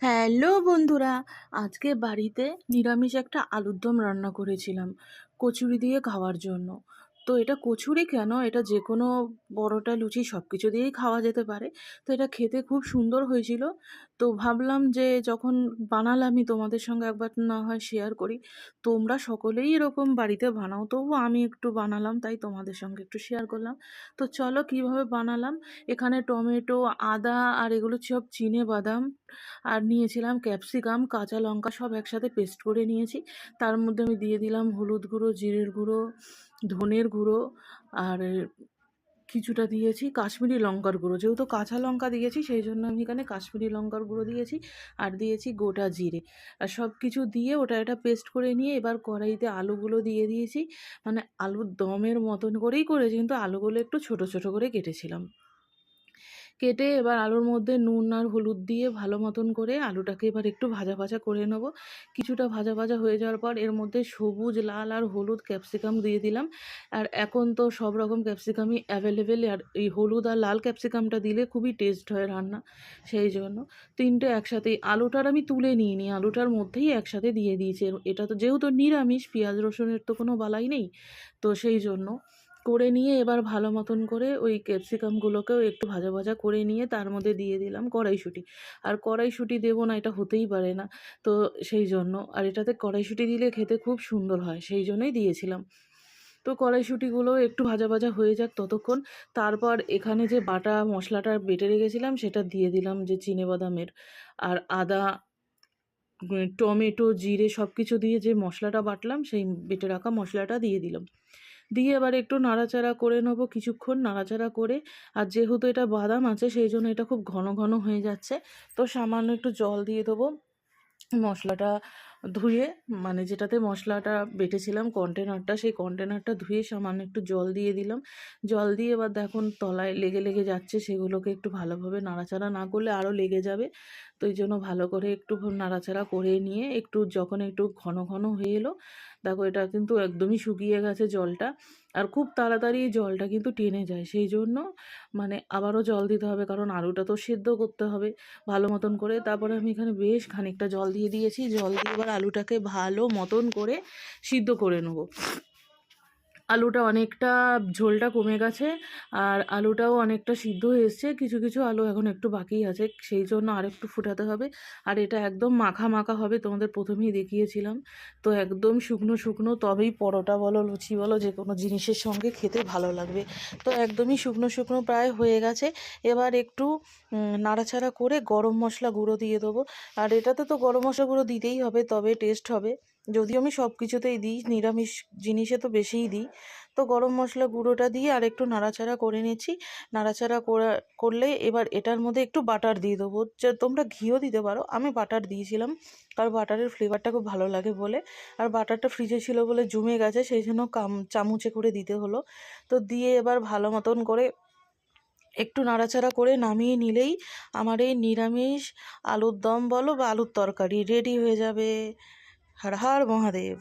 Hello বন্ধুরা, আজকে বাড়িতে নিরামিষ একটা আলুর দম রান্না করেছিলাম কচুরি দিয়ে খাওয়ার জন্য। তো এটা কচুরি কেন, এটা যে কোনো পরোটা লুচি সব কিছু দিয়েই খাওয়া যেতে পারে। তো এটা খেতে খুব সুন্দর হয়েছিল। তো ভাবলাম যে যখন বানালামই তোমাদের সঙ্গে একবার না হয় শেয়ার করি। তোমরা সকলেই এরকম বাড়িতে বানাও, তবু আমি একটু বানালাম তাই তোমাদের সঙ্গে একটু শেয়ার করলাম। তো চলো কিভাবে বানালাম। এখানে টমেটো, আদা আর এগুলো সব চিনে বাদাম, আর নিয়েছিলাম ক্যাপসিকাম, কাঁচা লঙ্কা সব একসাথে পেস্ট করে নিয়েছি। তার মধ্যে আমি দিয়ে দিলাম হলুদ গুঁড়ো, জিরের গুঁড়ো, ধনের গুঁড়ো, আর কিছুটা দিয়েছি কাশ্মীরি লঙ্কার গুঁড়ো। যেহেতু কাঁচা লঙ্কা দিয়েছি সেই জন্য আমি এখানে কাশ্মীরি লঙ্কার গুঁড়ো দিয়েছি, আর দিয়েছি গোটা জিরে। আর সব কিছু দিয়ে ওটা একটা পেস্ট করে নিয়ে এবার কড়াইতে আলুগুলো দিয়ে দিয়েছি। মানে আলুর দমের মতন করেই করেছি, কিন্তু আলুগুলো একটু ছোট ছোট করে কেটেছিলাম। কেটে এবার আলুর মধ্যে নুন আর হলুদ দিয়ে ভালো মতন করে আলুটাকে এবার একটু ভাজা ভাজা করে নেব। কিছুটা ভাজা ভাজা হয়ে যাওয়ার পর এর মধ্যে সবুজ, লাল আর হলুদ ক্যাপসিকাম দিয়ে দিলাম। আর এখন তো সব রকম ক্যাপসিকামই অ্যাভেলেবেল, আর এই হলুদ আর লাল ক্যাপসিকামটা দিলে খুবই টেস্ট হয় রান্না। সেই জন্য তিনটে একসাথেই, আলুটার আমি তুলে নিইনি, আলুটার মধ্যেই একসাথে দিয়ে দিয়েছি। এটা তো যেহেতু নিরামিষ, পেঁয়াজ রসুনের তো কোনো বালাই নেই, তো সেই জন্য করে নিয়ে এবার ভালো মতন করে ওই ক্যাপসিকামগুলোকেও একটু ভাজা ভাজা করে নিয়ে তার মধ্যে দিয়ে দিলাম কড়াইশুঁটি। আর কড়াইশুঁটি দেবো না এটা হতেই পারে না, তো সেই জন্য, আর এটাতে কড়াইশুঁটি দিলে খেতে খুব সুন্দর হয়, সেই জন্যই দিয়েছিলাম। তো কড়াইশুঁটিগুলো একটু ভাজা ভাজা হয়ে যাক ততক্ষণ। তারপর এখানে যে বাটা মশলাটা বেটে রেখেছিলাম সেটা দিয়ে দিলাম, যে চিনেবাদামের আর আদা, টমেটো, জিরে সব কিছু দিয়ে যে মশলাটা বাটলাম সেই বেটে রাখা মশলাটা দিয়ে দিলাম। দিয়ে এবার একটু নাড়াচাড়া করে নেবো কিছুক্ষণ, নাড়াচাড়া করে। আর যেহেতু এটা বাদাম আছে সেই জন্য এটা খুব ঘন ঘন হয়ে যাচ্ছে, তো সামান্য একটু জল দিয়ে দেবো। মশলাটা ধুয়ে, মানে যেটাতে মশলাটা বেটেছিলাম কন্টেনারটা, সেই কন্টেনারটা ধুয়ে সামান্য একটু জল দিয়ে দিলাম। জল দিয়ে এবার দেখুন তলায় লেগে লেগে যাচ্ছে, সেগুলোকে একটু ভালোভাবে নাড়াচাড়া না করলে আরও লেগে যাবে। তো এই জন্য ভালো করে একটু নাড়াচাড়া করে নিয়ে একটু যখন একটু ঘন ঘন হয়ে এলো, দেখো এটা কিন্তু একদমই শুকিয়ে গেছে জলটা। আর খুব তাড়াতাড়ি জলটা কিন্তু টেনে যায়, সেই জন্য মানে আবারও জল দিতে হবে, কারণ আলুটা তো সেদ্ধ করতে হবে ভালো মতন করে। তারপরে আমি এখানে বেশ খানিকটা জল দিয়ে দিয়েছি, জল দিয়ে এবার আলুটাকে ভালো মতন করে সিদ্ধ করে নেবো। আলুটা অনেকটা ঝোলটা কমে গেছে, আর আলুটাও অনেকটা সিদ্ধ হয়ে এসছে, কিছু কিছু আলু এখন একটু বাকি আছে, সেই জন্য আরেকটু ফুটাতে হবে। আর এটা একদম মাখা মাখা হবে, তোমাদের প্রথমেই দেখিয়েছিলাম। তো একদম শুকনো শুকনো, তবেই পরোটা বলো লুচি বলো যে কোনো জিনিসের সঙ্গে খেতে ভালো লাগবে। তো একদমই শুকনো শুকনো প্রায় হয়ে গেছে। এবার একটু নাড়াচাড়া করে গরম মশলা গুঁড়ো দিয়ে দেবো। আর এটাতে তো গরম মশলা গুঁড়ো দিতেই হবে, তবে টেস্ট হবে। যদিও আমি সব কিছুতেই দিই, নিরামিষ জিনিসে তো বেশিই দিই। তো গরম মশলা গুঁড়োটা দিয়ে আর একটু নাড়াচাড়া করে নিচ্ছি। নাড়াচাড়া করলে এবার এটার মধ্যে একটু বাটার দিয়ে দেবো, যে তোমরা ঘিও দিতে পারো, আমি বাটার দিয়েছিলাম কারণ বাটারের ফ্লেভারটা খুব ভালো লাগে বলে। আর বাটারটা ফ্রিজে ছিল বলে জমে গেছে, সেই জন্য চামচে করে দিতে হলো। তো দিয়ে এবার ভালো মতন করে একটু নাড়াচাড়া করে নামিয়ে নিলেই আমার এই নিরামিষ আলুর দম বলো বা আলুর তরকারি রেডি হয়ে যাবে। হর হর মহাদেব।